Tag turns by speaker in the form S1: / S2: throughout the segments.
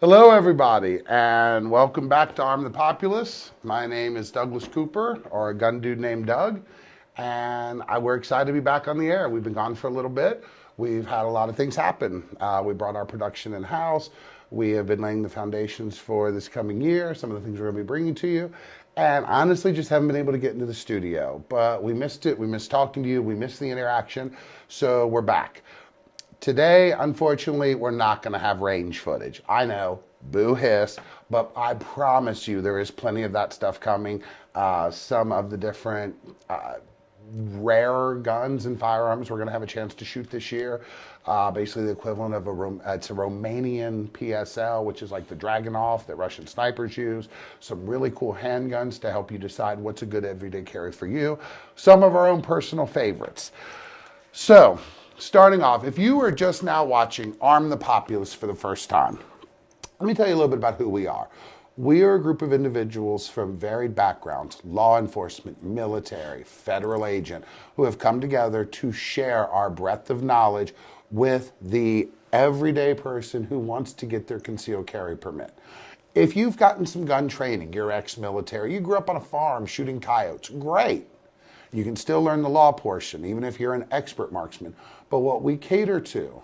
S1: Hello, everybody, and welcome back to Arm the Populace. My name is Douglas Cooper, or a gun dude named Doug, and we're excited to be back on the air. We've been gone for a little bit. We've had a lot of things happen. We brought our production in-house. We have been laying the foundations for this coming year, some of the things we're going to be bringing to you, and honestly just haven't been able to get into the studio. But we missed it. We missed talking to you. We missed the interaction, so we're back. Today, unfortunately, we're not going to have range footage. I know, boo hiss, but I promise you there is plenty of that stuff coming. Some of the different rarer guns and firearms we're going to have a chance to shoot this year. Basically the equivalent of it's a Romanian PSL, which is like the Dragunov that Russian snipers use. Some really cool handguns to help you decide what's a good everyday carry for you. Some of our own personal favorites. So, starting off, if you are just now watching Arm the Populace for the first time, let me tell you a little bit about who we are. We are a group of individuals from varied backgrounds, law enforcement, military, federal agent, who have come together to share our breadth of knowledge with the everyday person who wants to get their concealed carry permit. If you've gotten some gun training, you're ex-military, you grew up on a farm shooting coyotes, great. You can still learn the law portion, even if you're an expert marksman. But what we cater to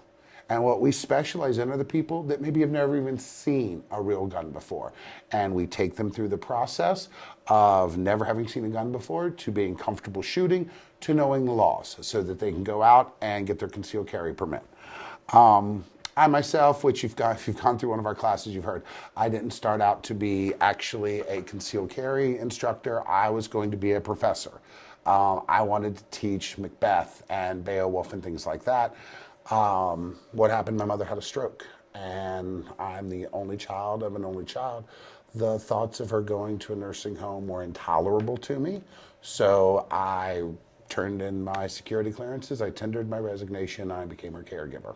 S1: and what we specialize in are the people that maybe have never even seen a real gun before. And we take them through the process of never having seen a gun before, to being comfortable shooting, to knowing the laws, so that they can go out and get their concealed carry permit. I myself, which if you've gone through one of our classes, you've heard, I didn't start out to be actually a concealed carry instructor. I was going to be a professor. I wanted to teach Macbeth and Beowulf and things like that. What happened? My mother had a stroke, and I'm the only child of an only child. The thoughts of her going to a nursing home were intolerable to me, so I turned in my security clearances, I tendered my resignation, and I became her caregiver.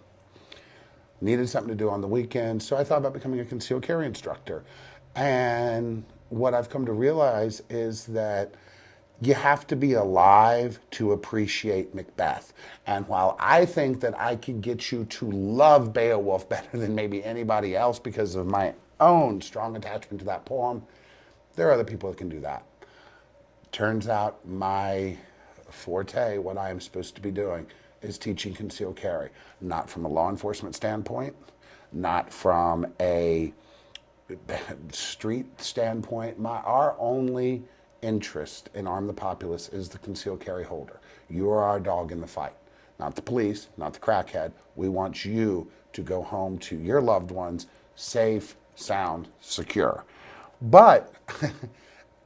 S1: Needed something to do on the weekend, so I thought about becoming a concealed carry instructor. And what I've come to realize is that you have to be alive to appreciate Macbeth. And while I think that I can get you to love Beowulf better than maybe anybody else because of my own strong attachment to that poem, there are other people that can do that. Turns out my forte, what I am supposed to be doing, is teaching concealed carry. Not from a law enforcement standpoint, not from a street standpoint. Our only interest in Arm the Populace is the concealed carry holder. You are our dog in the fight. Not the police, not the crackhead. We want you to go home to your loved ones safe, sound, secure. But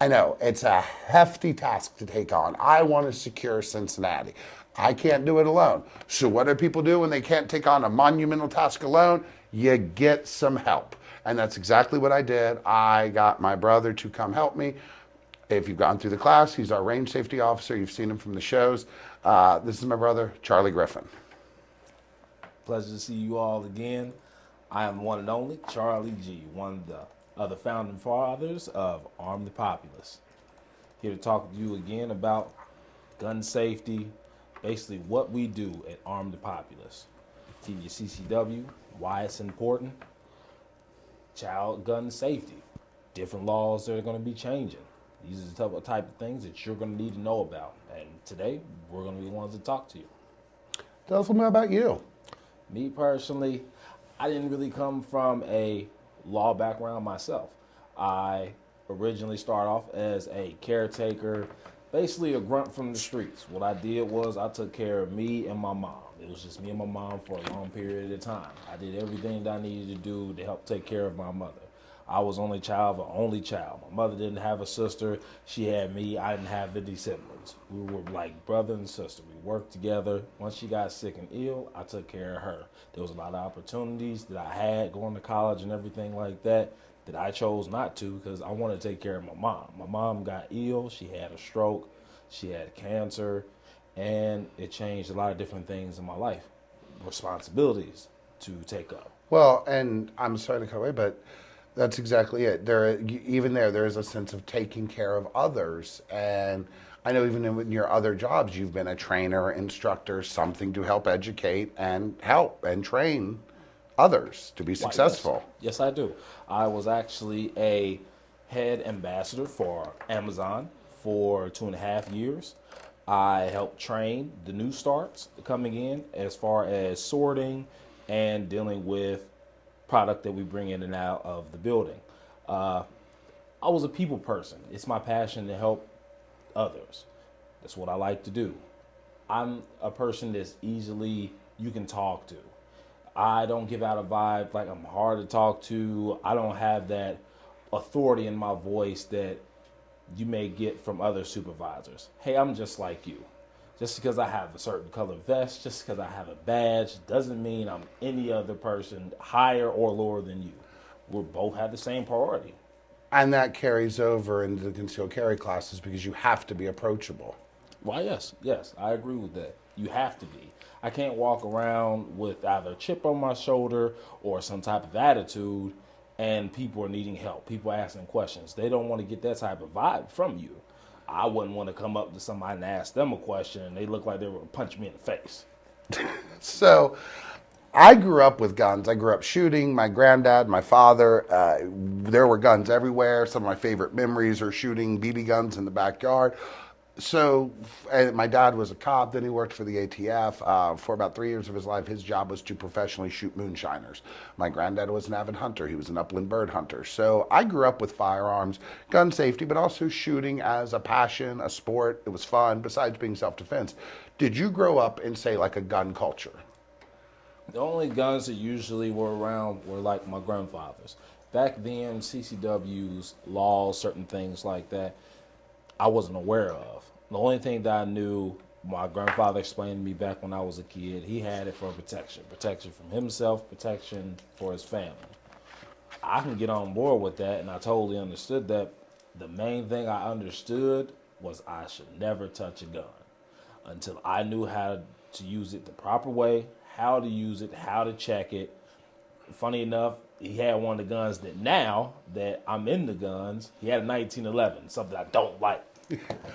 S1: I know it's a hefty task to take on. I want to secure Cincinnati. I can't do it alone. So what do people do when they can't take on a monumental task alone? You get some help. And that's exactly what I did. I got my brother to come help me. If you've gone through the class, he's our range safety officer. You've seen him from the shows. This is my brother, Charlie Griffin.
S2: Pleasure to see you all again. I am one and only Charlie G, one of the founding fathers of Arm the Populace. Here to talk with you again about gun safety, basically what we do at Arm the Populace. Teach you CCW, why it's important, child gun safety, different laws that are going to be changing. These are the type of things that you're going to need to know about. And today, we're going to be the ones to talk to you.
S1: Tell us a little bit about you.
S2: Me personally, I didn't really come from a law background myself. I originally started off as a caretaker, basically a grunt from the streets. What I did was I took care of me and my mom. It was just me and my mom for a long period of time. I did everything that I needed to do to help take care of my mother. I was only child of an only child. My mother didn't have a sister. She had me. I didn't have any siblings. We were like brother and sister. We worked together. Once she got sick and ill, I took care of her. There was a lot of opportunities that I had going to college and everything like that I chose not to because I wanted to take care of my mom. My mom got ill. She had a stroke. She had cancer. And it changed a lot of different things in my life. Responsibilities to take up.
S1: Well, and I'm sorry to cut away, but that's exactly it. There is a sense of taking care of others. And I know even in your other jobs, you've been a trainer, instructor, something to help educate and help and train others to be
S2: Why,
S1: successful.
S2: Yes, I do. I was actually a head ambassador for Amazon for 2.5 years. I helped train the new starts coming in as far as sorting and dealing with product that we bring in and out of the building. I was a people person. It's my passion to help others. That's what I like to do. I'm a person that's easily you can talk to. I don't give out a vibe like I'm hard to talk to. I don't have that authority in my voice that you may get from other supervisors. Hey, I'm just like you. Just because I have a certain color vest, just because I have a badge, doesn't mean I'm any other person higher or lower than you. We both have the same priority.
S1: And that carries over into the concealed carry classes because you have to be approachable.
S2: Why, yes, I agree with that. You have to be. I can't walk around with either a chip on my shoulder or some type of attitude and people are needing help. People are asking questions. They don't want to get that type of vibe from you. I wouldn't want to come up to somebody and ask them a question and they look like they were going to punch me in the face.
S1: So I grew up with guns. I grew up shooting. My granddad, my father, there were guns everywhere. Some of my favorite memories are shooting BB guns in the backyard. So my dad was a cop, then he worked for the ATF. For about 3 years of his life, his job was to professionally shoot moonshiners. My granddad was an avid hunter. He was an upland bird hunter. So I grew up with firearms, gun safety, but also shooting as a passion, a sport. It was fun, besides being self-defense. Did you grow up in, say, like a gun culture?
S2: The only guns that usually were around were like my grandfather's. Back then, CCW's laws, certain things like that, I wasn't aware of. The only thing that I knew, my grandfather explained to me back when I was a kid, he had it for protection. Protection from himself, protection for his family. I can get on board with that, and I totally understood that. The main thing I understood was I should never touch a gun until I knew how to use it the proper way, how to use it, how to check it. Funny enough, he had one of the guns that now that I'm in the guns, he had a 1911, something I don't like.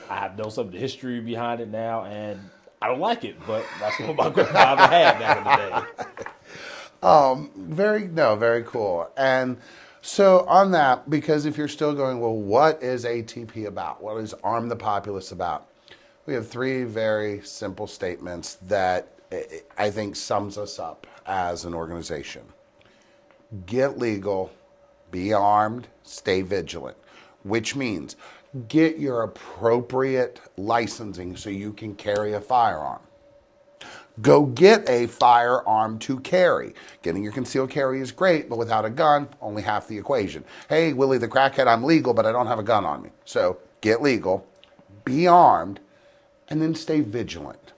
S2: I have no some of the history behind it now, and I don't like it, but that's what my grandfather had back in the day.
S1: Very cool. And so on that, because if you're still going, well, what is ATP about? What is Arm the Populace about? We have 3 very simple statements that I think sums us up as an organization. Get legal, be armed, stay vigilant, which means get your appropriate licensing so you can carry a firearm. Go get a firearm to carry. Getting your concealed carry is great, but without a gun, only half the equation. Hey, Willie the crackhead, I'm legal, but I don't have a gun on me. So get legal, be armed, and then stay vigilant.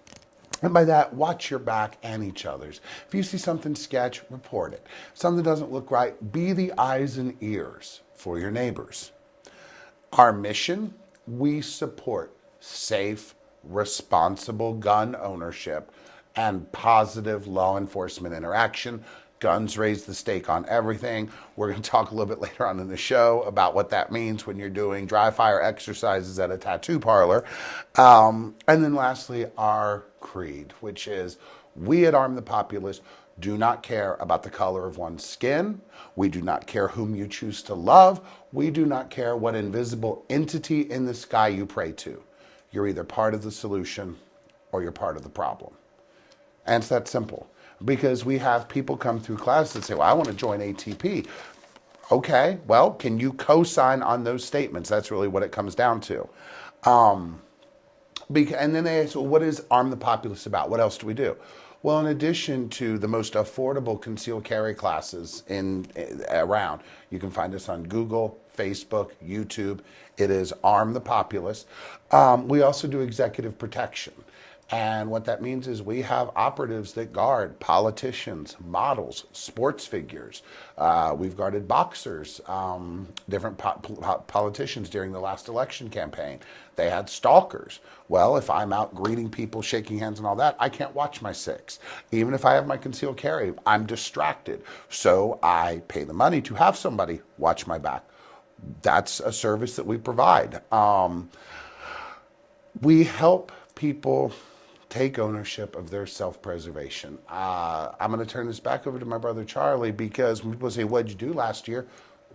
S1: And by that, watch your back and each other's. If you see something sketch, report it. If something doesn't look right, be the eyes and ears for your neighbors. Our mission, we support safe, responsible gun ownership and positive law enforcement interaction. Guns raise the stake on everything. We're going to talk a little bit later on in the show about what that means when you're doing dry fire exercises at a tattoo parlor. And then lastly, our creed, which is we at Arm the Populace do not care about the color of one's skin. We do not care whom you choose to love. We do not care what invisible entity in the sky you pray to. You're either part of the solution or you're part of the problem. And it's that simple. Because we have people come through class that say, well, I want to join ATP. Okay, well, can you co-sign on those statements? That's really what it comes down to. And then they ask, well, what is Arm the Populace about? What else do we do? Well, in addition to the most affordable concealed carry classes around, you can find us on Google, Facebook, YouTube. It is Arm the Populace. We also do executive protection. And what that means is we have operatives that guard politicians, models, sports figures. We've guarded boxers, different politicians during the last election campaign. They had stalkers. Well, if I'm out greeting people, shaking hands and all that, I can't watch my 6. Even if I have my concealed carry, I'm distracted. So I pay the money to have somebody watch my back. That's a service that we provide. We help people take ownership of their self-preservation. I'm going to turn this back over to my brother Charlie, because when people say, what'd you do last year?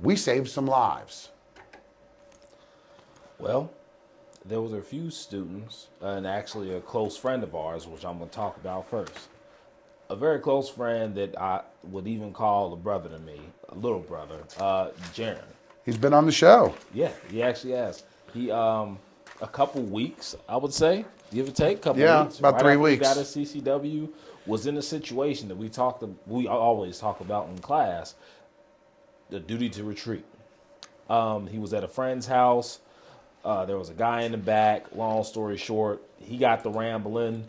S1: We saved some lives.
S2: Well, there was a few students, and actually a close friend of ours, which I'm going to talk about first. A very close friend that I would even call a brother to me, a little brother, Jaron.
S1: He's been on the show.
S2: Yeah, he actually has. He, a couple weeks, I would say, give or take, couple weeks.
S1: About 3 weeks.
S2: He got a CCW, was in a situation that we always talk about in class, the duty to retreat. He was at a friend's house. There was a guy in the back. Long story short, he got the rambling.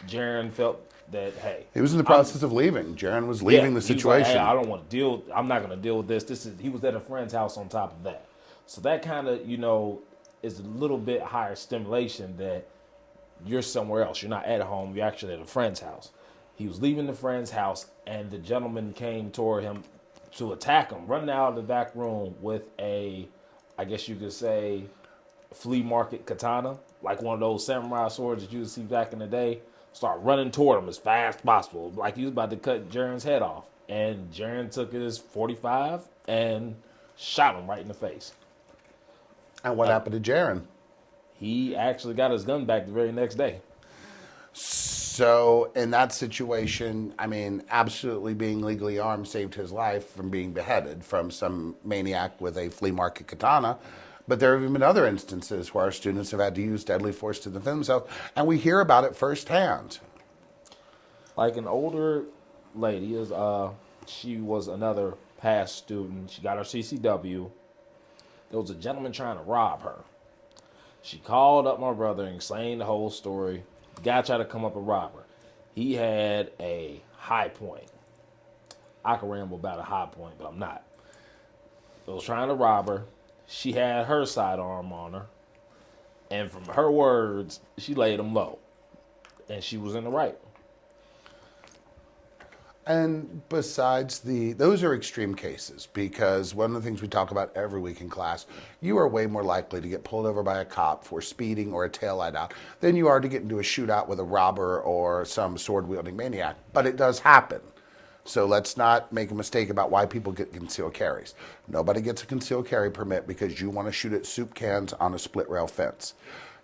S2: Jaron felt that, hey,
S1: he was in the process of leaving. Jaron was leaving the situation.
S2: He was like, hey, I don't want to deal. I'm not going to deal with this. He was at a friend's house on top of that. So that kind of, is a little bit higher stimulation that you're somewhere else. You're not at home. You're actually at a friend's house. He was leaving the friend's house, and the gentleman came toward him to attack him, running out of the back room with a, I guess you could say, flea market katana, like one of those samurai swords that you would see back in the day. Start running toward him as fast as possible, like he was about to cut Jaron's head off. And Jaron took his .45 and shot him right in the face.
S1: And what happened to Jaron?
S2: He actually got his gun back the very next day.
S1: So in that situation, I mean, absolutely being legally armed saved his life from being beheaded from some maniac with a flea market katana. But there have been other instances where our students have had to use deadly force to defend themselves, and we hear about it firsthand.
S2: Like an older lady, she was another past student. She got her CCW. There was a gentleman trying to rob her. She called up my brother and explained the whole story. The guy tried to come up and rob her. He had a high point. I can ramble about a high point, but I'm not. He was trying to rob her. She had her sidearm on her. And from her words, she laid him low. And she was in the right.
S1: And besides those are extreme cases, because one of the things we talk about every week in class, you are way more likely to get pulled over by a cop for speeding or a taillight out than you are to get into a shootout with a robber or some sword-wielding maniac. But it does happen. So let's not make a mistake about why people get concealed carries. Nobody gets a concealed carry permit because you want to shoot at soup cans on a split rail fence.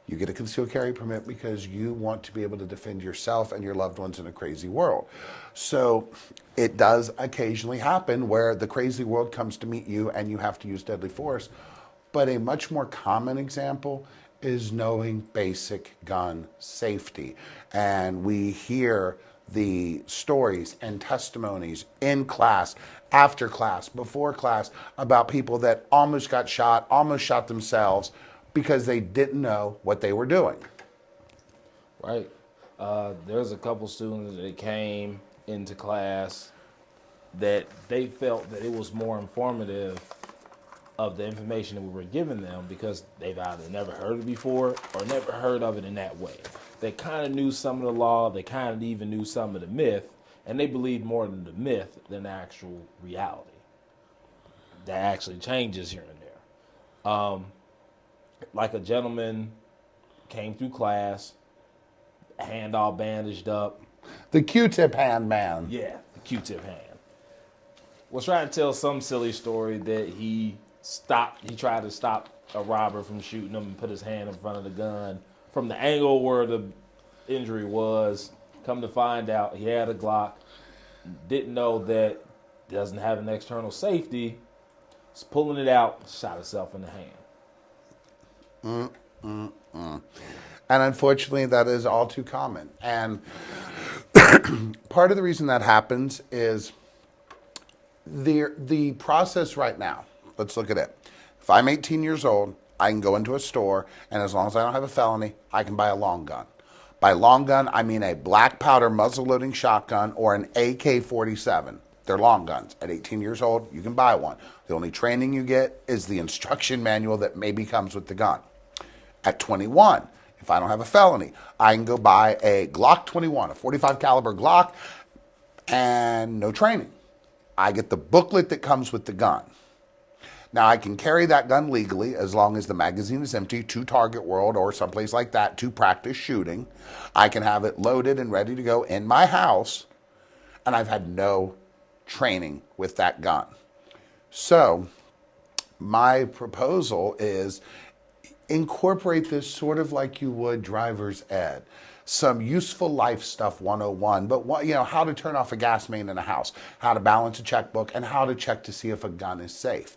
S1: You get a concealed carry permit because you want to be able to defend yourself and your loved ones in a crazy world. So it does occasionally happen where the crazy world comes to meet you and you have to use deadly force. But a much more common example is knowing basic gun safety. And we hear the stories and testimonies in class, after class, before class, about people that almost got shot, almost shot themselves because they didn't know what they were doing.
S2: Right. There's a couple students that came into class that they felt that it was more informative of the information that we were giving them because they've either never heard it before or never heard of it in that way. They kind of knew some of the law, they kind of even knew some of the myth, and they believed more in the myth than the actual reality. That actually changes here and there. Like a gentleman came through class, hand all bandaged up.
S1: The Q-tip hand man.
S2: Yeah, the Q-tip hand. Was trying to tell some silly story that he tried to stop a robber from shooting him and put his hand in front of the gun. From the angle where the injury was, come to find out he had a Glock, didn't know that doesn't have an external safety, was pulling it out, shot himself in the hand.
S1: And unfortunately, that is all too common. And part of the reason that happens is the process right now. Let's look at it. If I'm 18 years old, I can go into a store, and as long as I don't have a felony, I can buy a long gun. By long gun, I mean a black powder muzzle-loading shotgun or an AK-47. They're long guns. At 18 years old, you can buy one. The only training you get is the instruction manual that maybe comes with the gun. At 21, if I don't have a felony, I can go buy a Glock 21, a 45 caliber Glock, and no training. I get the booklet that comes with the gun. Now, I can carry that gun legally as long as the magazine is empty to Target World or someplace like that to practice shooting. I can have it loaded and ready to go in my house, and I've had no training with that gun. So, my proposal is incorporate this sort of like you would driver's ed. Some useful life stuff 101, but how to turn off a gas main in a house, how to balance a checkbook, and how to check to see if a gun is safe.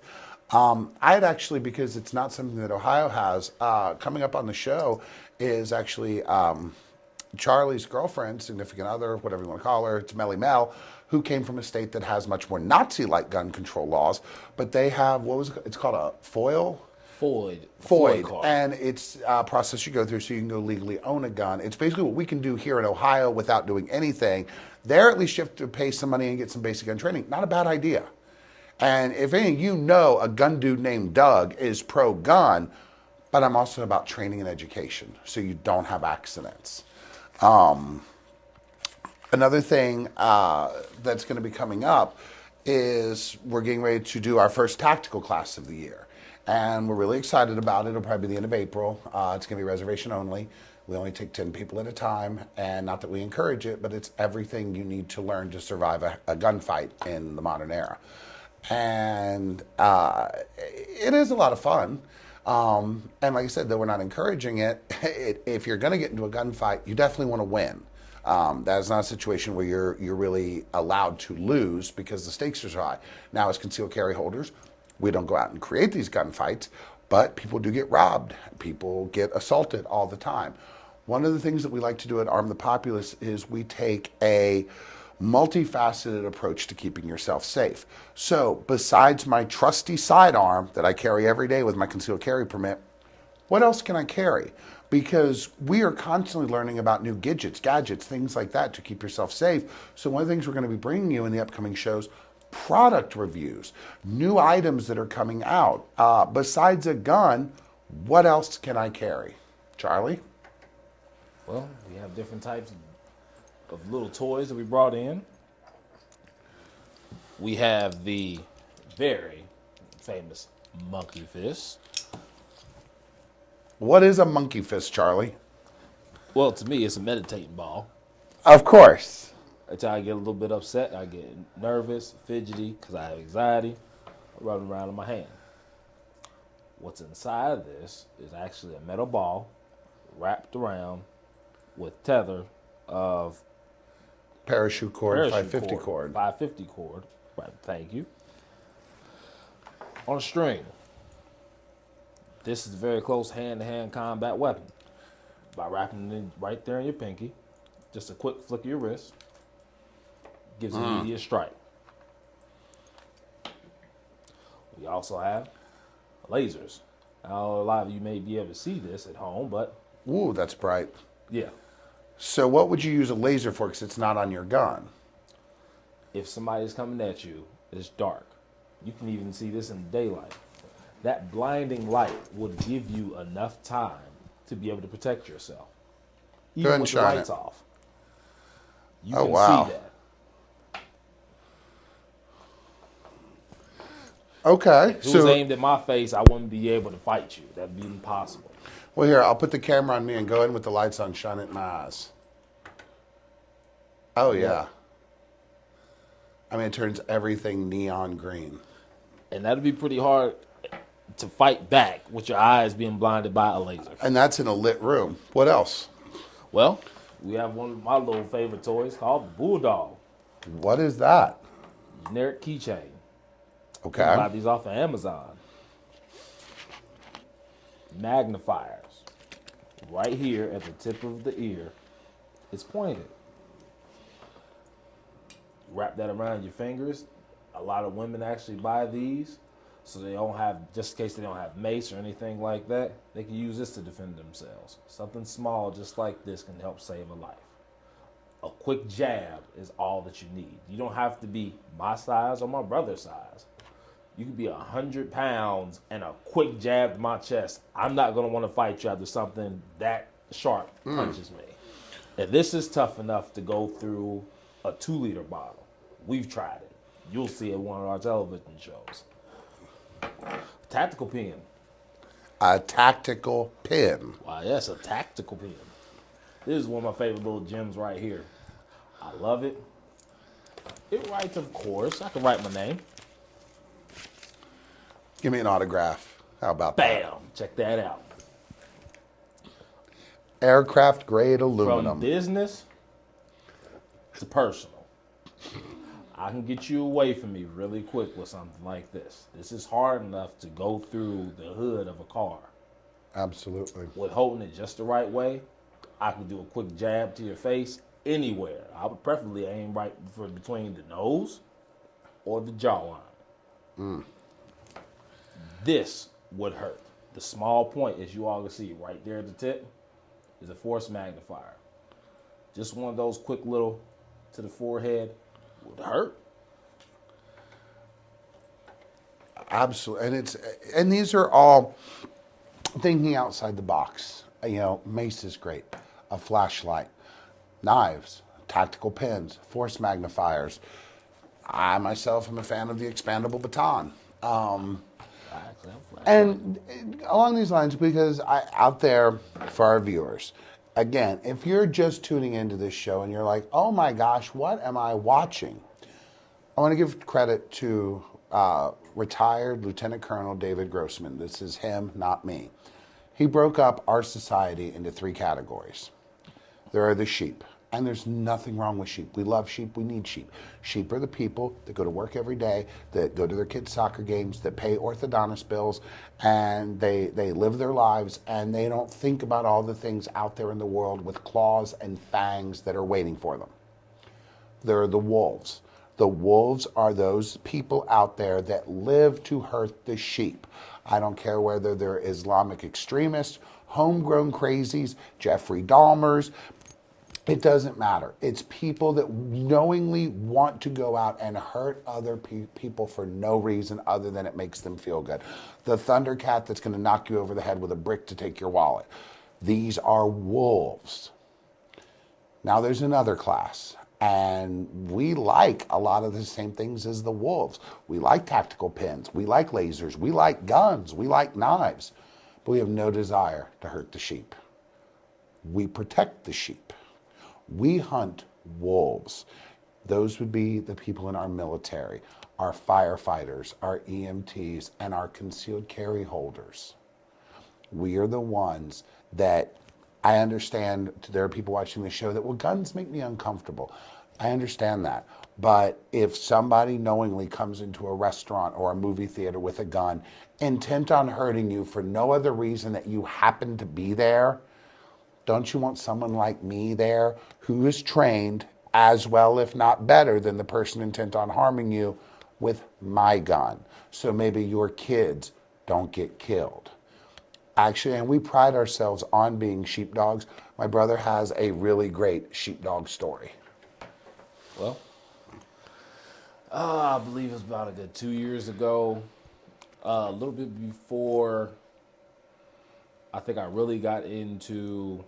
S1: I'd actually, because it's not something that Ohio has, coming up on the show is actually Charlie's girlfriend, significant other, whatever you want to call her, it's Melly Mel, who came from a state that has much more Nazi-like gun control laws, but they have, it's called a FOIL? FOID,
S2: card.
S1: and it's a process you go through so you can go legally own a gun. It's basically what we can do here in Ohio without doing anything. There, at least you have to pay some money and get some basic gun training. Not a bad idea. And if any of you know a gun dude named Doug is pro-gun, but I'm also about training and education so you don't have accidents. Another thing that's going to be coming up is we're getting ready to do our first tactical class of the year. And we're really excited about it. It'll probably be the end of April. It's going to be reservation only. We only take 10 people at a time. And not that we encourage it, but it's everything you need to learn to survive a gunfight in the modern era. And it is a lot of fun. And like I said, though we're not encouraging it, if you're going to get into a gunfight, you definitely want to win. That is not a situation where you're really allowed to lose because the stakes are so high. Now, as concealed carry holders, we don't go out and create these gunfights, but people do get robbed. People get assaulted all the time. One of the things that we like to do at Arm the Populace is we take a multifaceted approach to keeping yourself safe. So besides my trusty sidearm that I carry every day with my concealed carry permit, what else can I carry? Because we are constantly learning about new gadgets, things like that to keep yourself safe. So one of the things we're going to be bringing you in the upcoming shows, product reviews, new items that are coming out. Besides a gun, what else can I carry? Charlie?
S2: Well, we have different types of little toys that we brought in. We have the very famous monkey fist.
S1: What is a monkey fist, Charlie?
S2: Well, to me, it's a meditating ball.
S1: Of course.
S2: Every time I get a little bit upset, I get nervous, fidgety, because I have anxiety. I rub it around in my hand. What's inside of this is actually a metal ball wrapped around with tether of
S1: parachute cord, 550 cord.
S2: 550 cord. Right, thank you. On a string. This is a very close hand-to-hand combat weapon. By wrapping it right there in your pinky, just a quick flick of your wrist gives an immediate strike. We also have lasers. Now, a lot of you may be able to see this at home, but...
S1: Ooh, that's bright.
S2: Yeah.
S1: So what would you use a laser for, because it's not on your gun?
S2: If somebody's coming at you, it's dark. You can even see this in daylight. That blinding light would give you enough time to be able to protect yourself. Even with the lights off. You can see that.
S1: Okay.
S2: If it was aimed at my face, I wouldn't be able to fight you. That'd be impossible.
S1: Well, here, I'll put the camera on me and go ahead with the lights on, shine it in my eyes. Oh, yeah. I mean, it turns everything neon green.
S2: And that'd be pretty hard to fight back with your eyes being blinded by a laser.
S1: And that's in a lit room. What else?
S2: Well, we have one of my little favorite toys called the Bulldog.
S1: What is that?
S2: Generic keychain.
S1: Okay.
S2: You can buy these off of Amazon. Magnifiers. Right here at the tip of the ear. It's pointed. Wrap that around your fingers. A lot of women actually buy these so they don't have, just in case they don't have mace or anything like that, they can use this to defend themselves. Something small just like this can help save a life. A quick jab is all that you need. You don't have to be my size or my brother's size. You could be 100 pounds and a quick jab to my chest. I'm not going to want to fight you after something that sharp punches me. If this is tough enough to go through a 2-liter bottle, we've tried it. You'll see it in one of our television shows. Tactical pen.
S1: A tactical pin.
S2: Wow, that's a tactical pen. This is one of my favorite little gems right here. I love it. It writes, of course. I can write my name.
S1: Give me an autograph. How about that?
S2: Bam! Check that out.
S1: Aircraft grade
S2: From
S1: aluminum.
S2: business to personal. I can get you away from me really quick with something like this. This is hard enough to go through the hood of a car.
S1: Absolutely.
S2: With holding it just the right way, I can do a quick jab to your face anywhere. I would preferably aim right for between the nose or the jawline. This would hurt. The small point, as you all can see right there at the tip, is a force magnifier. Just one of those quick little to the forehead would hurt.
S1: Absolutely. And these are all thinking outside the box. Mace is great. A flashlight, knives, tactical pins, force magnifiers. I myself am a fan of the expandable baton. And along these lines, because out there for our viewers, again, if you're just tuning into this show and you're like, oh my gosh, what am I watching? I want to give credit to retired Lieutenant Colonel David Grossman. This is him, not me. He broke up our society into 3 categories. There are the sheep. And there's nothing wrong with sheep. We love sheep. We need sheep. Sheep are the people that go to work every day, that go to their kids' soccer games, that pay orthodontist bills, and they live their lives, and they don't think about all the things out there in the world with claws and fangs that are waiting for them. There are the wolves. The wolves are those people out there that live to hurt the sheep. I don't care whether they're Islamic extremists, homegrown crazies, Jeffrey Dahmers. It doesn't matter. It's people that knowingly want to go out and hurt other people for no reason other than it makes them feel good. The Thundercat that's going to knock you over the head with a brick to take your wallet. These are wolves. Now there's another class, and we like a lot of the same things as the wolves. We like tactical pins. We like lasers. We like guns. We like knives. But we have no desire to hurt the sheep. We protect the sheep. We hunt wolves. Those would be the people in our military, our firefighters, our EMTs, and our concealed carry holders. We are the ones that, I understand there are people watching the show that, well, guns make me uncomfortable. I understand that. But if somebody knowingly comes into a restaurant or a movie theater with a gun, intent on hurting you for no other reason that you happen to be there, don't you want someone like me there who is trained as well, if not better, than the person intent on harming you with my gun? So maybe your kids don't get killed. Actually, and we pride ourselves on being sheepdogs. My brother has a really great sheepdog story.
S2: Well, I believe it was about a good 2 years ago, a little bit before I think I really got into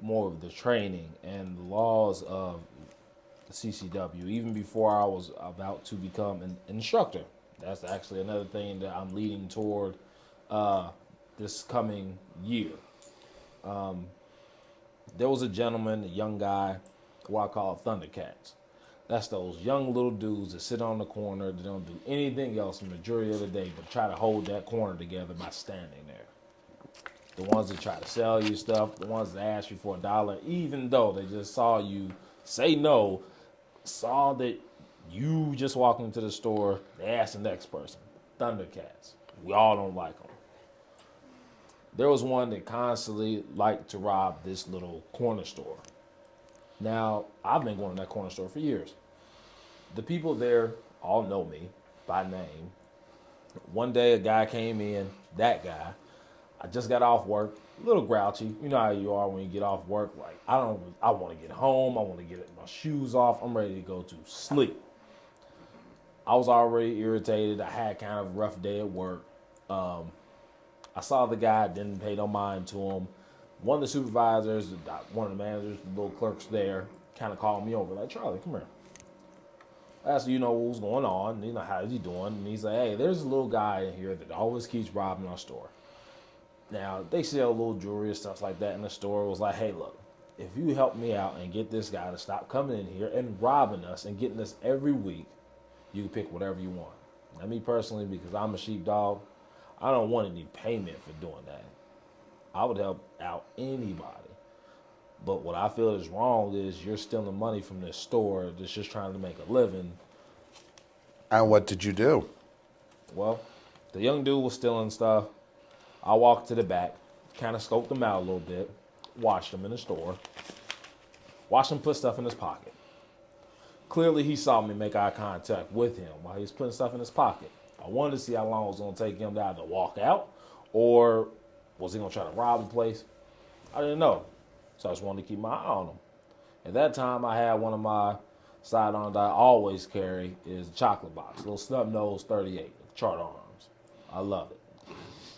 S2: more of the training and the laws of the CCW, even before I was about to become an instructor. That's actually another thing that I'm leading toward this coming year. There was a gentleman, a young guy, what I call Thundercats. That's those young little dudes that sit on the corner, that don't do anything else the majority of the day but try to hold that corner together by standing there. The ones that try to sell you stuff, the ones that ask you for $1, even though they just saw you say no, saw that you just walked into the store, they ask the next person. Thundercats. We all don't like them. There was one that constantly liked to rob this little corner store. Now, I've been going to that corner store for years. The people there all know me by name. One day a guy came in, that guy. I just got off work, a little grouchy. You know how you are when you get off work. Like, I want to get home. I want to get my shoes off. I'm ready to go to sleep. I was already irritated. I had kind of a rough day at work. I saw the guy, didn't pay no mind to him. One of the supervisors, one of the managers, the little clerks there, kind of called me over. Like, Charlie, come here. I asked him, what was going on? And how's he doing? And he's like, hey, there's a little guy in here that always keeps robbing our store. Now, they sell little jewelry and stuff like that in the store. It was like, hey, look, if you help me out and get this guy to stop coming in here and robbing us and getting us every week, you can pick whatever you want. Now, me personally, because I'm a sheepdog, I don't want any payment for doing that. I would help out anybody. But what I feel is wrong is you're stealing money from this store that's just trying to make a living.
S1: And what did you do?
S2: Well, the young dude was stealing stuff. I walked to the back, kind of scoped him out a little bit, watched him in the store, watched him put stuff in his pocket. Clearly, he saw me make eye contact with him while he was putting stuff in his pocket. I wanted to see how long it was going to take him to either walk out or was he going to try to rob the place? I didn't know. So I just wanted to keep my eye on him. At that time, I had one of my sidearms that I always carry is a chocolate box, little snub nose 38, chart arms. I love it.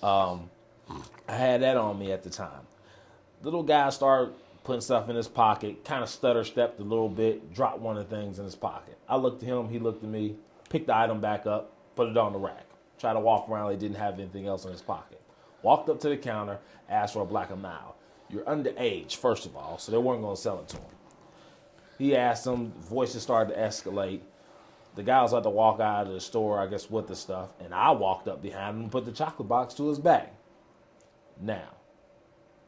S2: I had that on me at the time. Little guy started putting stuff in his pocket, kind of stutter-stepped a little bit, dropped one of the things in his pocket. I looked at him, he looked at me, picked the item back up, put it on the rack. Tried to walk around, he didn't have anything else in his pocket. Walked up to the counter, asked for a black and mild. You're underage, first of all, so they weren't going to sell it to him. He asked him, voices started to escalate. The guy was about to walk out of the store, I guess, with the stuff, and I walked up behind him and put the chocolate box to his back. Now,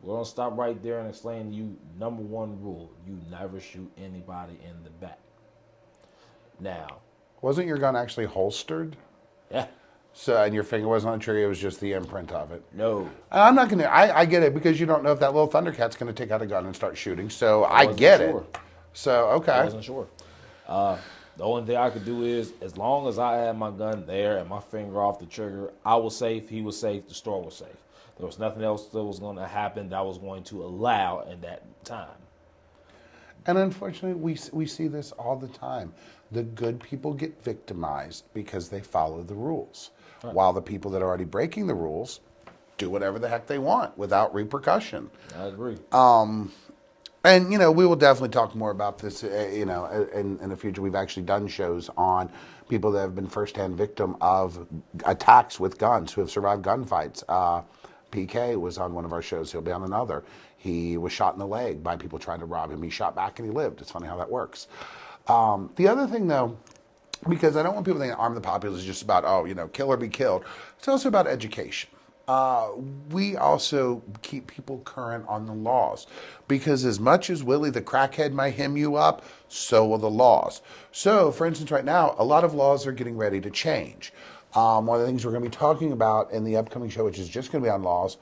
S2: we're going to stop right there and explain to you number one rule. You never shoot anybody in the back. Now.
S1: Wasn't your gun actually holstered?
S2: Yeah.
S1: So, and your finger wasn't on the trigger, it was just the imprint of it.
S2: No.
S1: I'm not going to, I get it, because you don't know if that little Thundercat's going to take out a gun and start shooting, so I get it. So, okay.
S2: I wasn't sure. The only thing I could do is, as long as I had my gun there and my finger off the trigger, I was safe, he was safe, the store was safe. There was nothing else that was going to happen that I was going to allow in that time.
S1: And unfortunately, we see this all the time. The good people get victimized because they follow the rules, right, while the people that are already breaking the rules do whatever the heck they want without repercussion.
S2: I agree.
S1: And, we will definitely talk more about this, in the future. We've actually done shows on people that have been firsthand victim of attacks with guns, who have survived gunfights. PK was on one of our shows. He'll be on another. He was shot in the leg by people trying to rob him. He shot back and he lived. It's funny how that works. The other thing, though, because I don't want people to think Arm the Populace is just about, kill or be killed. It's also about education. We also keep people current on the laws, because as much as Willie the crackhead might hem you up, so will the laws. So, for instance, right now, a lot of laws are getting ready to change. One of the things we're going to be talking about in the upcoming show, which is just going to be on laws,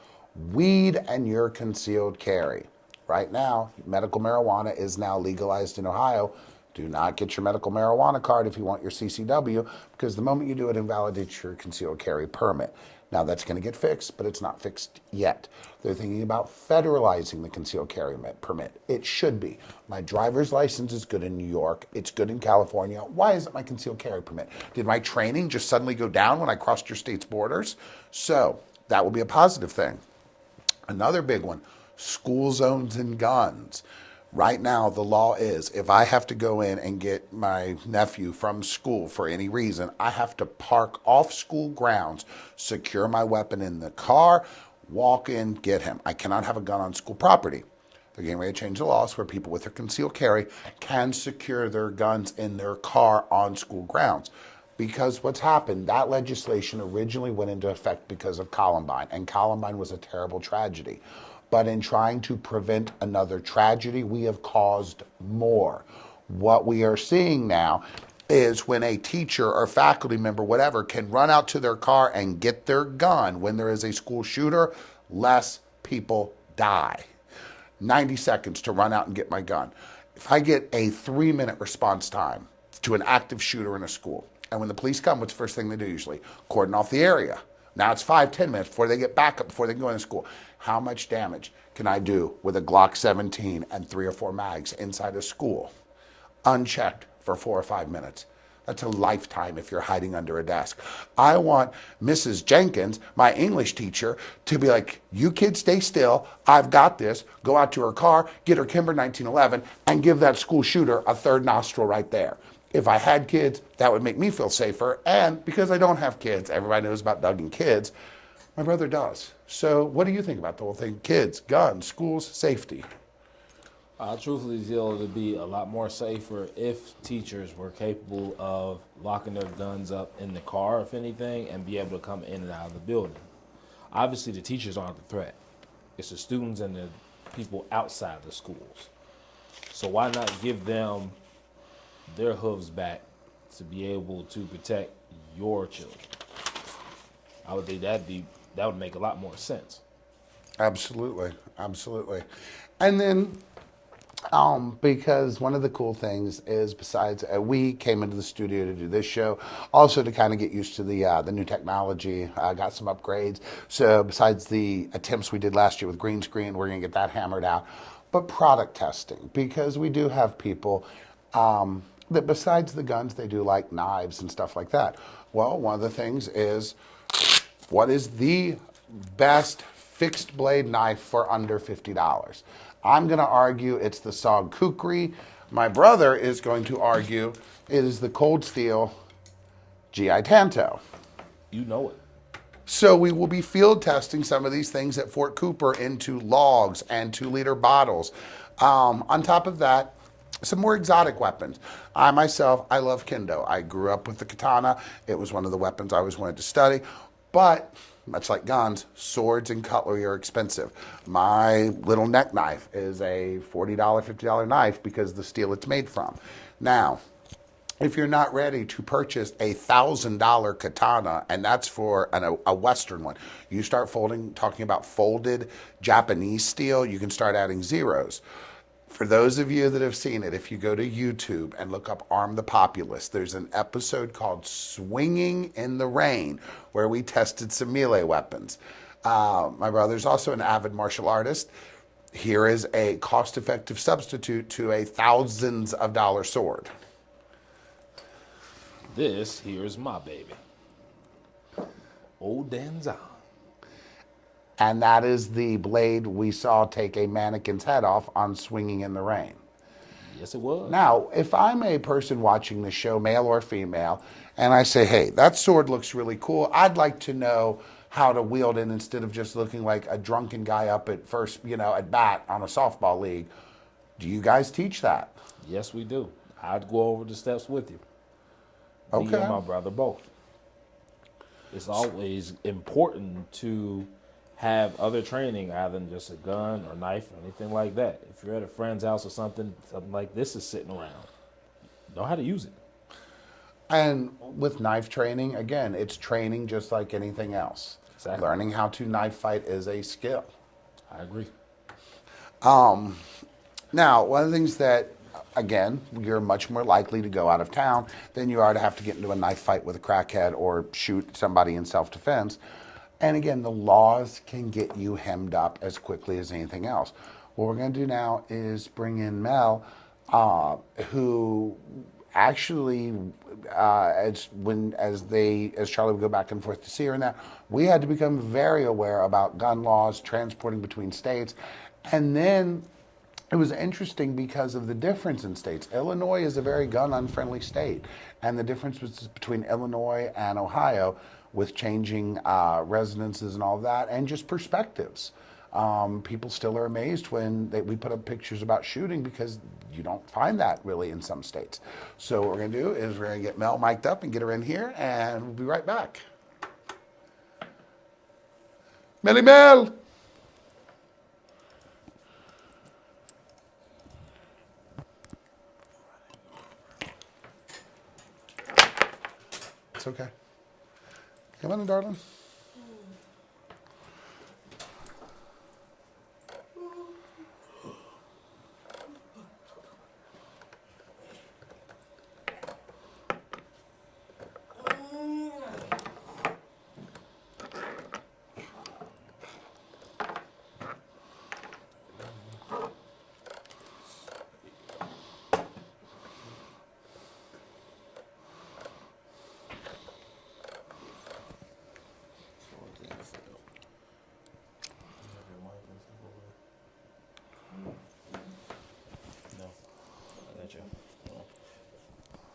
S1: weed and your concealed carry. Right now, medical marijuana is now legalized in Ohio. Do not get your medical marijuana card if you want your CCW, because the moment you do, it invalidates your concealed carry permit. Now, that's going to get fixed, but it's not fixed yet. They're thinking about federalizing the concealed carry permit. It should be. My driver's license is good in New York. It's good in California. Why isn't my concealed carry permit? Did my training just suddenly go down when I crossed your state's borders? So that will be a positive thing. Another big one, school zones and guns. Right now, the law is, if I have to go in and get my nephew from school for any reason, I have to park off school grounds, secure my weapon in the car, walk in, get him. I cannot have a gun on school property. They're getting ready to change the laws where people with their concealed carry can secure their guns in their car on school grounds. Because what's happened, that legislation originally went into effect because of Columbine, and Columbine was a terrible tragedy. But in trying to prevent another tragedy, we have caused more. What we are seeing now is when a teacher or faculty member, whatever, can run out to their car and get their gun when there is a school shooter, less people die. 90 seconds to run out and get my gun. If I get a 3-minute response time to an active shooter in a school, and when the police come, what's the first thing they do usually? Cordon off the area. Now it's 5-10 minutes before they get back up, before they can go into school. How much damage can I do with a Glock 17 and 3 or 4 mags inside a school, unchecked for 4 or 5 minutes? That's a lifetime if you're hiding under a desk. I want Mrs. Jenkins, my English teacher, to be like, you kids stay still, I've got this, go out to her car, get her Kimber 1911, and give that school shooter a third nostril right there. If I had kids, that would make me feel safer. And because I don't have kids, everybody knows about Doug and kids. My brother does. So what do you think about the whole thing? Kids, guns, schools, safety.
S2: I truthfully feel it would be a lot more safer if teachers were capable of locking their guns up in the car, if anything, and be able to come in and out of the building. Obviously, the teachers aren't the threat. It's the students and the people outside the schools. So why not give them their hooves back to be able to protect your children? I would think that would make a lot more sense.
S1: Absolutely, absolutely. And then, because one of the cool things is, besides we came into the studio to do this show, also to kind of get used to the new technology, got some upgrades. So besides the attempts we did last year with green screen, we're going to get that hammered out. But product testing, because we do have people that besides the guns, they do like knives and stuff like that. Well, one of the things is, what is the best fixed blade knife for under $50? I'm going to argue it's the SOG Kukri. My brother is going to argue it is the Cold Steel GI Tanto.
S2: You know it.
S1: So we will be field testing some of these things at Fort Cooper into logs and 2-liter bottles. On top of that, some more exotic weapons. I myself, I love kendo. I grew up with the katana. It was one of the weapons I always wanted to study. But much like guns, swords and cutlery are expensive. My little neck knife is a $40, $50 knife because of the steel it's made from. Now, if you're not ready to purchase a $1,000 katana, and that's for a Western one, you start talking about folded Japanese steel, you can start adding zeros. For those of you that have seen it, if you go to YouTube and look up Arm the Populace, there's an episode called Swinging in the Rain where we tested some melee weapons. My brother's also an avid martial artist. Here is a cost-effective substitute to a thousands of dollar sword.
S2: This here's my baby. Old Danzan.
S1: And that is the blade we saw take a mannequin's head off on Swinging in the Rain.
S2: Yes, it was.
S1: Now, if I'm a person watching the show, male or female, and I say, hey, that sword looks really cool, I'd like to know how to wield it instead of just looking like a drunken guy up at first, at bat on a softball league. Do you guys teach that?
S2: Yes, we do. I'd go over the steps with you.
S1: Okay.
S2: Me and my brother both. It's always important to have other training other than just a gun or knife or anything like that. If you're at a friend's house or something like this is sitting around, know how to use it.
S1: And with knife training, again, it's training just like anything else.
S2: Exactly.
S1: Learning how to knife fight is a skill.
S2: I agree.
S1: Now, one of the things that, again, you're much more likely to go out of town than you are to have to get into a knife fight with a crackhead or shoot somebody in self-defense. And again, the laws can get you hemmed up as quickly as anything else. What we're going to do now is bring in Mel, who actually, as Charlie would go back and forth to see her and that, we had to become very aware about gun laws, transporting between states, and then it was interesting because of the difference in states. Illinois is a very gun-unfriendly state, and the difference between Illinois and Ohio with changing residences and all of that, and just perspectives. People still are amazed when we put up pictures about shooting because you don't find that really in some states. So what we're going to do is we're going to get Mel mic'd up and get her in here, and we'll be right back. Melly Mel! It's okay. Come on in, darling.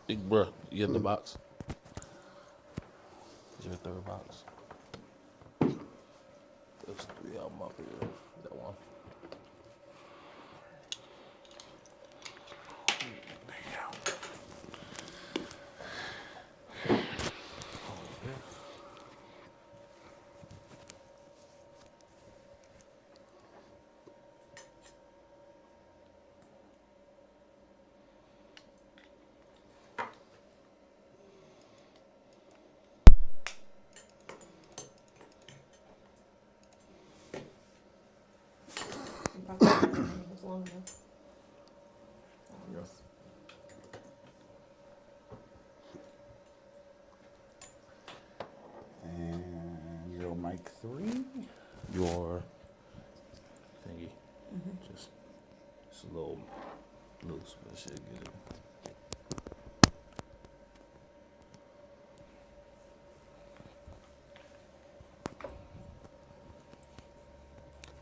S2: Big bruh, you get the box. Is your third box? There's 3 of them up here. That one.
S3: It's long enough.
S2: Yes.
S1: And your mic 3.
S2: Your thingy. Just a little loose, but should get it.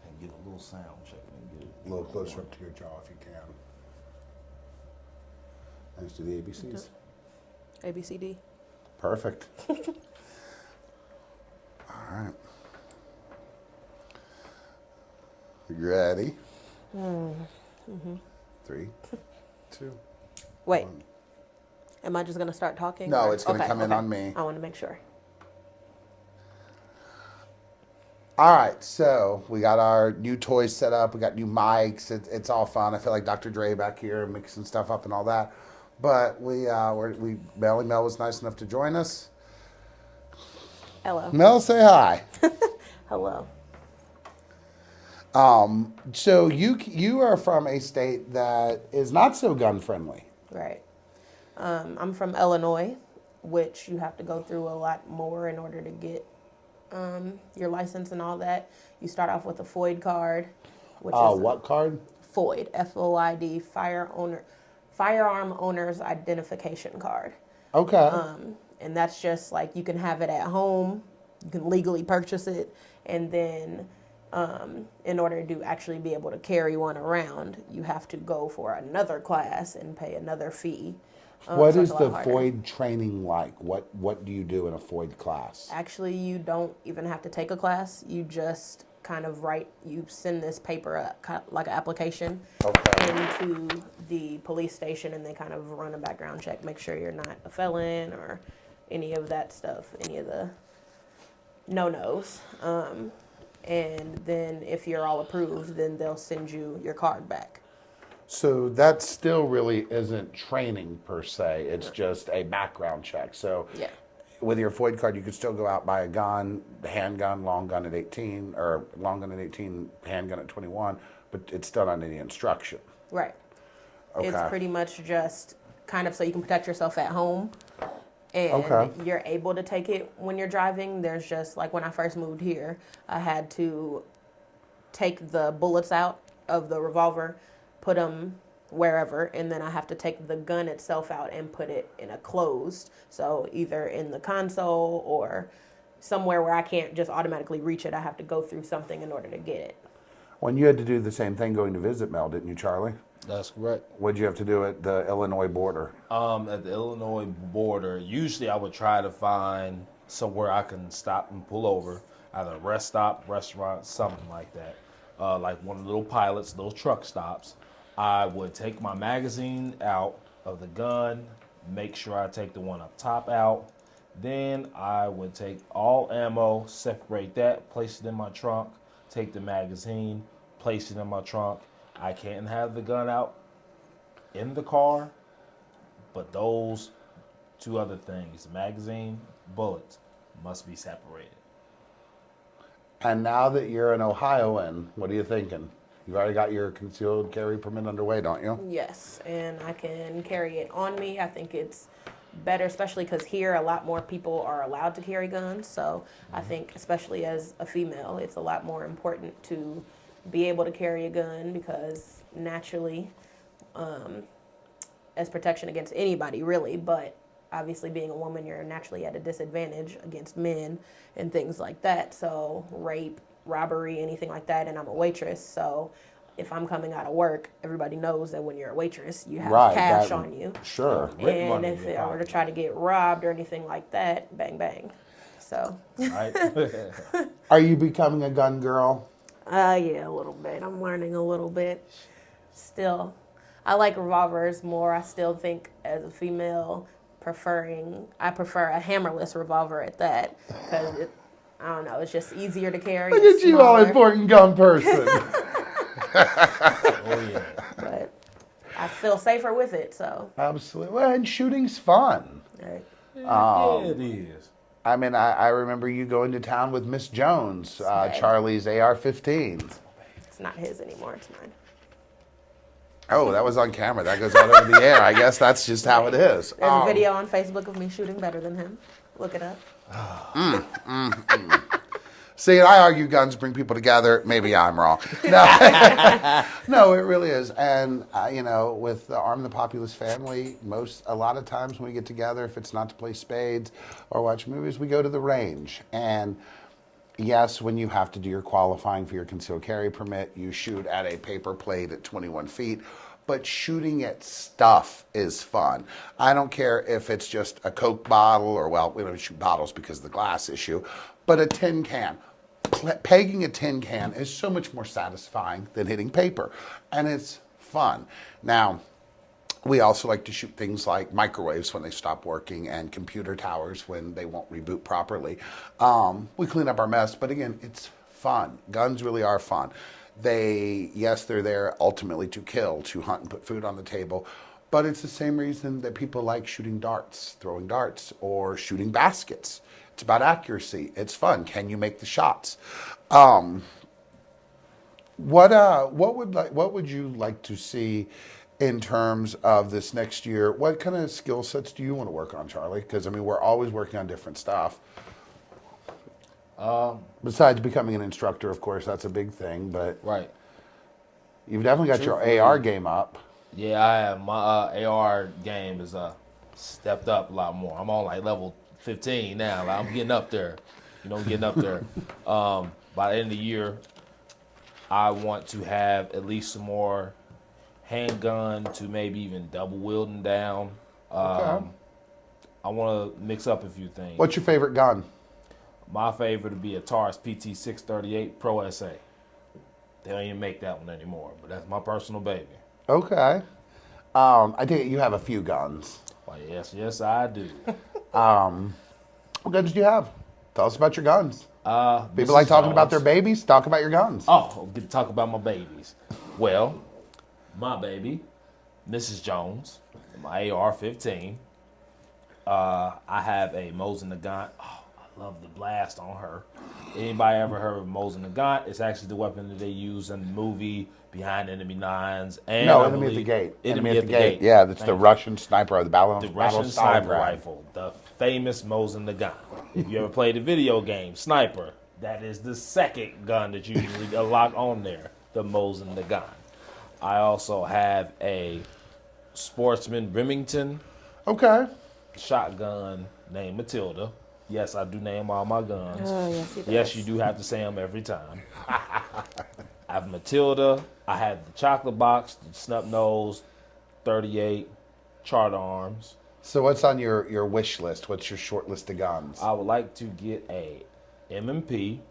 S2: And get a little sound check and get it.
S1: A little closer up to your jaw if you can. Let's do the ABCs.
S3: A, B, C, D.
S1: Perfect. All right. You ready? 3, 2.
S3: Wait.
S1: 1.
S3: Am I just going to start talking?
S1: No,
S3: or-
S1: it's going to come in on me.
S3: I want to make sure.
S1: All right, so we got our new toys set up. We got new mics. It's all fun. I feel like Dr. Dre back here mixing stuff up and all that. But Mel was nice enough to join us.
S3: Hello.
S1: Mel, say hi.
S3: Hello.
S1: So you are from a state that is not so gun friendly.
S3: Right. I'm from Illinois, which you have to go through a lot more in order to get your license and all that. You start off with a FOID card, which is
S1: What card?
S3: FOID, F-O-I-D, Firearm Owner's Identification Card.
S1: Okay.
S3: And that's just like you can have it at home, you can legally purchase it, and then in order to actually be able to carry one around, you have to go for another class and pay another fee.
S1: What
S3: so
S1: is
S3: it's a lot
S1: the
S3: harder.
S1: FOID training like? What do you do in a FOID class?
S3: Actually, you don't even have to take a class. You just kind of you send this paper, like an application, into the police station, and they kind of run a background check, make sure you're not a felon or any of that stuff, any of the no-nos. And then if you're all approved, then they'll send you your card back.
S1: So that still really isn't training per se. It's just a background check. So
S3: Yeah.
S1: with your FOID card, you could still go out, buy a gun, handgun, long gun at 18, or long gun at 18, handgun at 21, but it's still not any instruction.
S3: Right.
S1: Okay.
S3: It's pretty much just kind of so you can protect yourself at home. And
S1: Okay.
S3: you're able to take it when you're driving. There's just, like when I first moved here, I had to take the bullets out of the revolver, put them wherever, and then I have to take the gun itself out and put it in a closed. So either in the console or somewhere where I can't just automatically reach it. I have to go through something in order to get it.
S1: When you had to do the same thing going to visit Mel, didn't you, Charlie?
S2: That's correct.
S1: What'd you have to do at the Illinois border?
S2: At the Illinois border, usually I would try to find somewhere I can stop and pull over, either a rest stop, restaurant, something like that. Like one of the little pilots, those truck stops. I would take my magazine out of the gun, make sure I take the one up top out. Then I would take all ammo, separate that, place it in my trunk, take the magazine, place it in my trunk. I can't have the gun out in the car, but those two other things, magazine, bullets, must be separated.
S1: And now that you're an Ohioan, what are you thinking? You've already got your concealed carry permit underway, don't you?
S3: Yes, and I can carry it on me. I think it's better, especially because here a lot more people are allowed to carry guns. So I think, especially as a female, it's a lot more important to be able to carry a gun because naturally, as protection against anybody really, but obviously being a woman, you're naturally at a disadvantage against men and things like that. So rape, robbery, anything like that, and I'm a waitress, so if I'm coming out of work, everybody knows that when you're a waitress, you have
S1: Right,
S3: cash
S1: that-
S3: on you.
S1: Sure.
S2: Rent
S3: And
S2: money in
S3: if
S2: your
S3: I were to
S2: pocket.
S3: try to get robbed or anything like that, bang, bang. So,
S2: Right?
S1: Are you becoming a gun girl?
S3: yeah, a little bit. I'm learning a little bit. Still, I like revolvers more. I still think as a female, I prefer a hammerless revolver at that because I don't know, it's just easier to carry.
S1: Look
S3: it's
S1: at you, all
S3: smaller,
S1: important gun person.
S2: Oh, yeah.
S3: but I feel safer with it. So,
S1: Absolutely. Well, and shooting's fun.
S3: right.
S2: Yeah, it is.
S1: I mean, I remember you going to town with Miss Jones,
S3: Right.
S1: Charlie's AR-15.
S3: It's not his anymore. It's mine.
S1: Oh, that was on camera. That goes out over the air. I guess that's just how it is.
S3: There's a video on Facebook of me shooting better than him. Look it up.
S1: See, I argue guns bring people together. Maybe I'm wrong. No, no, it really is. And you know, with the Arm the Populace family, a lot of times when we get together, if it's not to play spades or watch movies, we go to the range. And yes, when you have to do your qualifying for your concealed carry permit, you shoot at a paper plate at 21 feet. But shooting at stuff is fun. I don't care if it's just a Coke bottle or, well, we don't shoot bottles because of the glass issue, but a tin can. Pegging a tin can is so much more satisfying than hitting paper, and it's fun. Now, we also like to shoot things like microwaves when they stop working and computer towers when they won't reboot properly. We clean up our mess, but again, it's fun. Guns really are fun. Yes, they're there ultimately to kill, to hunt and put food on the table, but it's the same reason that people like shooting darts, throwing darts, or shooting baskets. It's about accuracy. It's fun. Can you make the shots? What would you like to see in terms of this next year? What kind of skill sets do you want to work on, Charlie? Because I mean, we're always working on different stuff. Besides becoming an instructor, of course, that's a big thing. But
S2: Right.
S1: you've definitely got your
S2: Truthfully,
S1: AR game up.
S2: Yeah, I have. My AR game is stepped up a lot more. I'm on like level 15 now. Like, I'm getting up there. Getting up there. By the end of the year, I want to have at least some more handgun to maybe even double wielding down.
S1: Okay.
S2: I want to mix up a few things.
S1: What's your favorite gun?
S2: My favorite would be a Taurus PT638 Pro SA. They don't even make that one anymore, but that's my personal baby.
S1: Okay. I think you have a few guns.
S2: Why, yes, I do.
S1: What guns do you have? Tell us about your guns.
S2: People
S1: People like talking about their babies. Talk about your guns.
S2: Oh, get to talk about my babies. Well, my baby, Mrs. Jones, my AR-15. I have a Mosin Nagant. Oh, I love the blast on her. Anybody ever heard of Mosin Nagant? It's actually the weapon that they use in the movie Behind Enemy Lines. And
S1: No,
S2: I
S1: Enemy at the
S2: believe-
S1: Gate.
S2: Enemy at the Gate.
S1: Yeah, that's the
S2: Thank you.
S1: Russian sniper or the
S2: The Russian sniper rifle, the famous Mosin Nagant. If you ever played a video game, Sniper, that is the second gun that you usually lock on there, the Mosin Nagant. I also have a Sportsman Remington
S1: Okay.
S2: shotgun named Matilda. Yes, I do name all my guns.
S3: Oh, yes, he does.
S2: Yes, you do have to say them every time. I have Matilda. I have the chocolate box, the snub nose, 38, chart arms.
S1: So what's on your wish list? What's your short list of guns?
S2: I would like to get a M&P,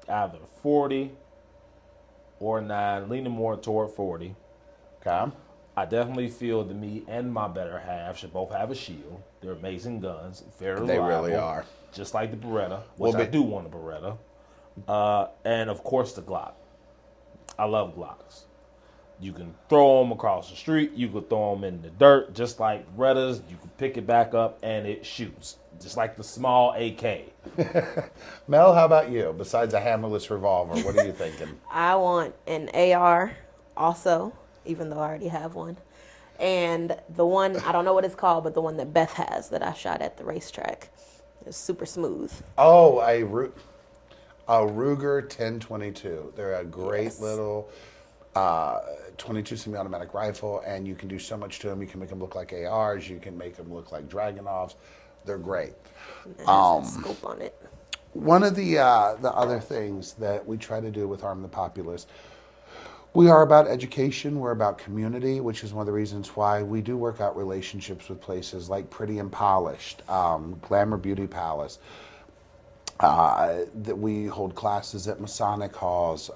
S2: either 40 or 9, leaning more toward 40.
S1: Okay.
S2: I definitely feel that me and my better half should both have a shield. They're amazing guns, very
S1: They
S2: reliable,
S1: really are.
S2: just like the Beretta, which I do want a Beretta. And of course the Glock. I love Glocks. You can throw them across the street. You can throw them in the dirt, just like Berettas. You can pick it back up and it shoots, just like the small AK.
S1: Mel, how about you? Besides a hammerless revolver, what are you thinking?
S3: I want an AR also, even though I already have one. And the one, I don't know what it's called, but the one that Beth has that I shot at the racetrack. It's super smooth.
S1: Oh, a Ruger 1022. They're a great little 22 semi-automatic rifle, and you can do so much to them. You can make them look like ARs. You can make them look like Dragunovs. They're great.
S3: It has a scope on it.
S1: One of the other things that we try to do with Arm the Populace, We are about education. We're about community, which is one of the reasons why we do work out relationships with places like Pretty and Polished, Glamour Beauty Palace. That we hold classes at Masonic Halls,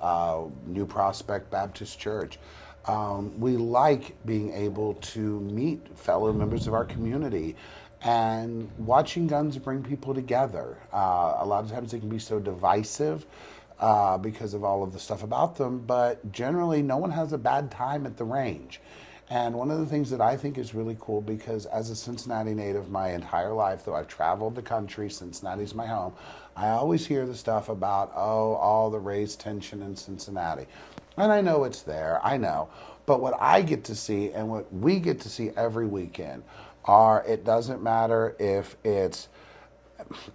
S1: New Prospect Baptist Church. We like being able to meet fellow members of our community, and watching guns bring people together. A lot of times they can be so divisive because of all of the stuff about them, but generally no one has a bad time at the range. And one of the things that I think is really cool, because as a Cincinnati native my entire life, though I've traveled the country, Cincinnati's my home, I always hear the stuff about, oh, all the race tension in Cincinnati. And I know it's there, I know. But what I get to see and what we get to see every weekend are, it doesn't matter if it's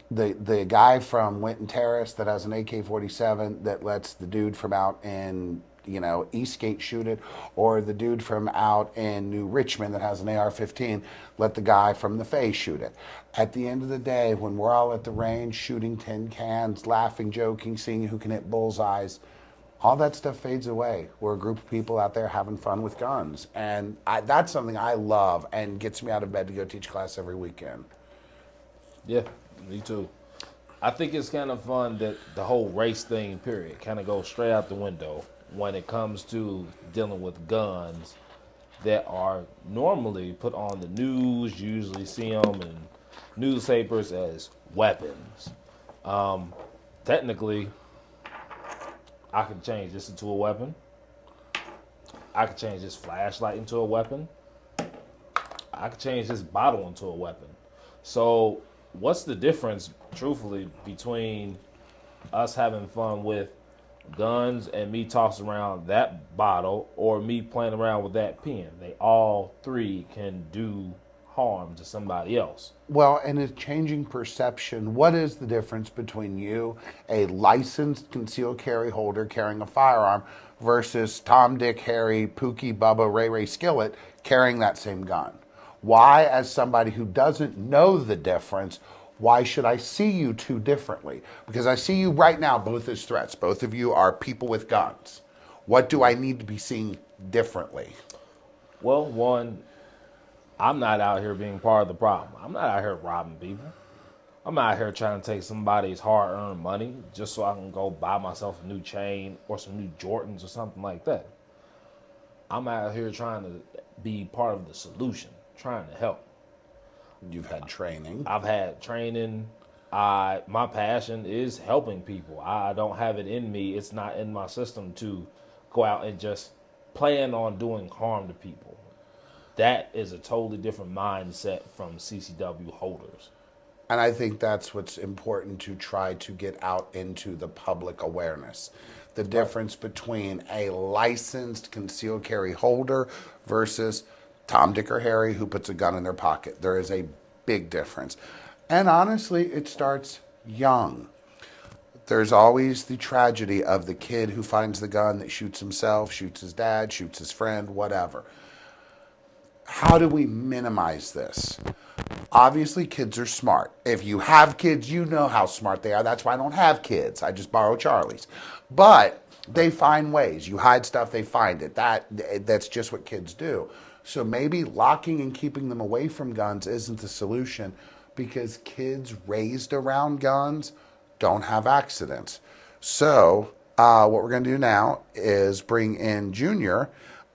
S1: the guy from Winton Terrace that has an AK-47 that lets the dude from out in Eastgate shoot it, or the dude from out in New Richmond that has an AR-15 let the guy from the Fay shoot it. At the end of the day, when we're all at the range shooting tin cans, laughing, joking, seeing who can hit bullseyes, all that stuff fades away. We're a group of people out there having fun with guns, and that's something I love and gets me out of bed to go teach class every weekend.
S2: Yeah, me too. I think it's kind of fun that the whole race thing, period, kind of goes straight out the window when it comes to dealing with guns that are normally put on the news. You usually see them in newspapers as weapons. Technically, I could change this into a weapon. I could change this flashlight into a weapon. I could change this bottle into a weapon. So what's the difference, truthfully, between us having fun with guns and me tossing around that bottle, or me playing around with that pen? They all three can do harm to somebody else.
S1: Well, and it's changing perception. What is the difference between you, a licensed concealed carry holder carrying a firearm, versus Tom, Dick, Harry, Pookie, Bubba, Ray Ray, Skillet carrying that same gun? Why, as somebody who doesn't know the difference, why should I see you two differently? Because I see you right now both as threats. Both of you are people with guns. What do I need to be seeing differently?
S2: Well, one, I'm not out here being part of the problem. I'm not out here robbing people. I'm not out here trying to take somebody's hard-earned money just so I can go buy myself a new chain or some new Jordans or something like that. I'm out here trying to be part of the solution, trying to help.
S1: You've had training.
S2: I've had training. My passion is helping people. I don't have it in me. It's not in my system to go out and just plan on doing harm to people. That is a totally different mindset from CCW holders.
S1: And I think that's what's important to try to get out into the public awareness. The difference between a licensed concealed carry holder versus Tom, Dick, or Harry who puts a gun in their pocket. There is a big difference. And honestly, it starts young. There's always the tragedy of the kid who finds the gun that shoots himself, shoots his dad, shoots his friend, whatever. How do we minimize this? Obviously, kids are smart. If you have kids, you know how smart they are. That's why I don't have kids. I just borrow Charlie's. But they find ways. You hide stuff, they find it. That's just what kids do. So maybe locking and keeping them away from guns isn't the solution, because kids raised around guns don't have accidents. So what we're going to do now is bring in Junior,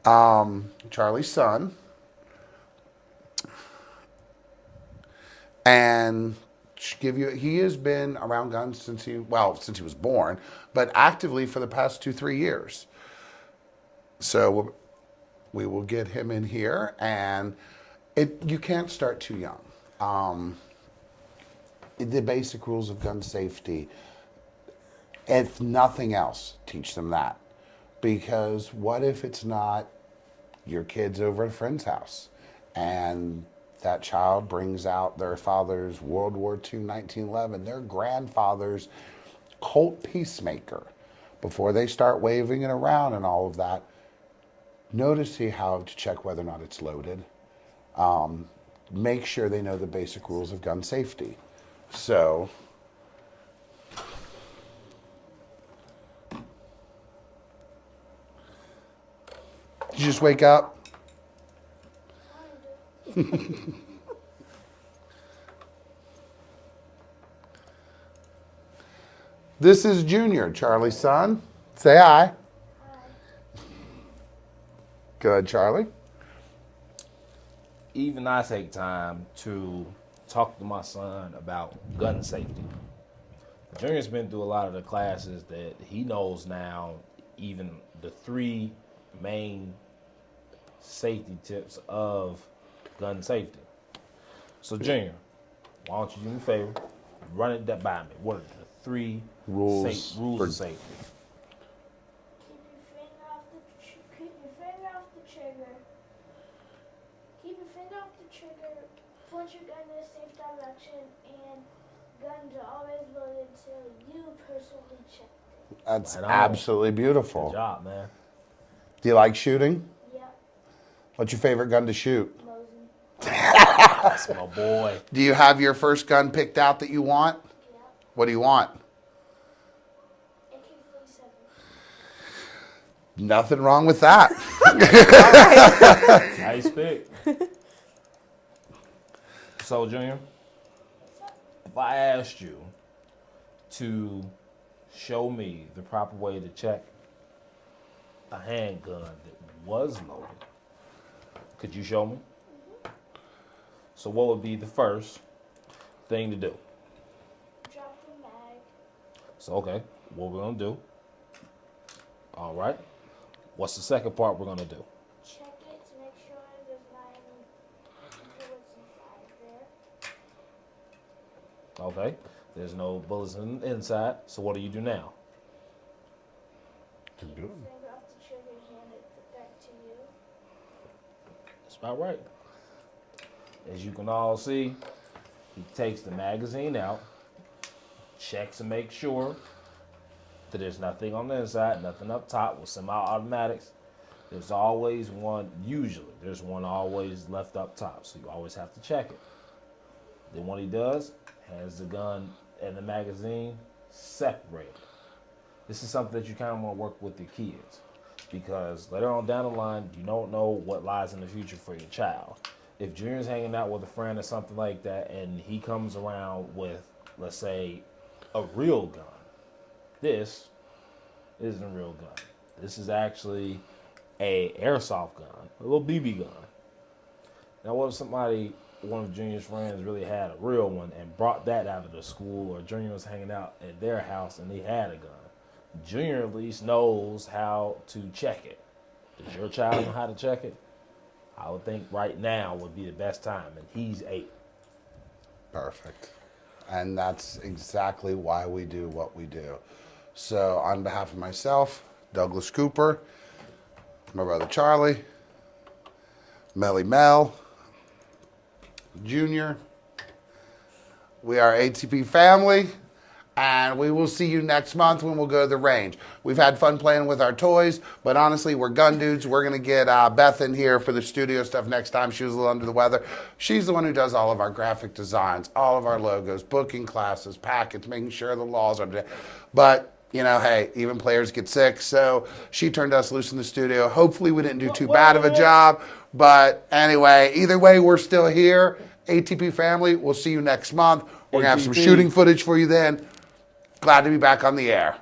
S1: Charlie's son, and he has been around guns since he was born, but actively for the past 2-3 years. So we will get him in here, and you can't start too young. The basic rules of gun safety, if nothing else, teach them that. Because what if it's not your kids over at a friend's house, and that child brings out their father's World War II 1911, their grandfather's Colt Peacemaker, before they start waving it around and all of that? Notice how to check whether or not it's loaded. Make sure they know the basic rules of gun safety. So, I Did you just wake up? This is Junior, Charlie's son. Say hi. Good, Charlie.
S2: Even I take time to talk to my son about gun safety. Junior's been through a lot of the classes that he knows now, even the 3 main safety tips of gun safety. So Junior, why don't you do me a favor, run it by me. What are the 3 rules of safety?
S4: Keep your finger off the trigger. Keep your finger off the trigger. Point your gun in a safe direction, and guns are always loaded until you personally check it.
S1: That's absolutely beautiful.
S2: Good job, man.
S1: Do you like shooting?
S4: Yep.
S1: What's your favorite gun to shoot?
S4: Mosin.
S2: That's my boy.
S1: Do you have your first gun picked out that you want?
S4: Yep.
S1: What do you want?
S4: AK-47.
S1: Nothing wrong with that.
S2: Nice pick. So, Junior, if I asked you to show me the proper way to check a handgun that was loaded, could you show me? So what would be the first thing to do?
S4: Drop the mag.
S2: So, okay, what we're going to do. All right. What's the second part we're going to do?
S4: Check it to make sure there's not any bullets inside there.
S2: Okay. There's no bullets inside. So what do you do now?
S4: Finger off the trigger, hand it back to you.
S2: That's about right. As you can all see, he takes the magazine out, checks and makes sure that there's nothing on the inside, nothing up top with semi-automatics. There's always one, usually, there's one always left up top, so you always have to check it. Then what he does, has the gun and the magazine separated. This is something that you kind of want to work with your kids, because later on down the line, you don't know what lies in the future for your child. If Junior's hanging out with a friend or something like that, and he comes around with, let's say, a real gun, this isn't a real gun. This is actually a airsoft gun, a little BB gun. Now, what if one of Junior's friends really had a real one and brought that out of the school, or Junior was hanging out at their house and they had a gun? Junior at least knows how to check it. Does your child know how to check it? I would think right now would be the best time, and he's 8.
S1: Perfect. And that's exactly why we do what we do. So on behalf of myself, Douglas Cooper, my brother Charlie, Melly Mel, Junior, we are ATP family, and we will see you next month when we'll go to the range. We've had fun playing with our toys, but honestly, we're gun dudes. We're going to get Beth in here for the studio stuff next time. She was a little under the weather. She's the one who does all of our graphic designs, all of our logos, booking classes, packets, making sure the laws are there. But, you know, hey, even players get sick, so she turned us loose in the studio. Hopefully we didn't do too bad of a job, but anyway, either way, we're still here. ATP family, we'll see you next month. We're going to have some shooting footage for you then. Glad to be back on the air.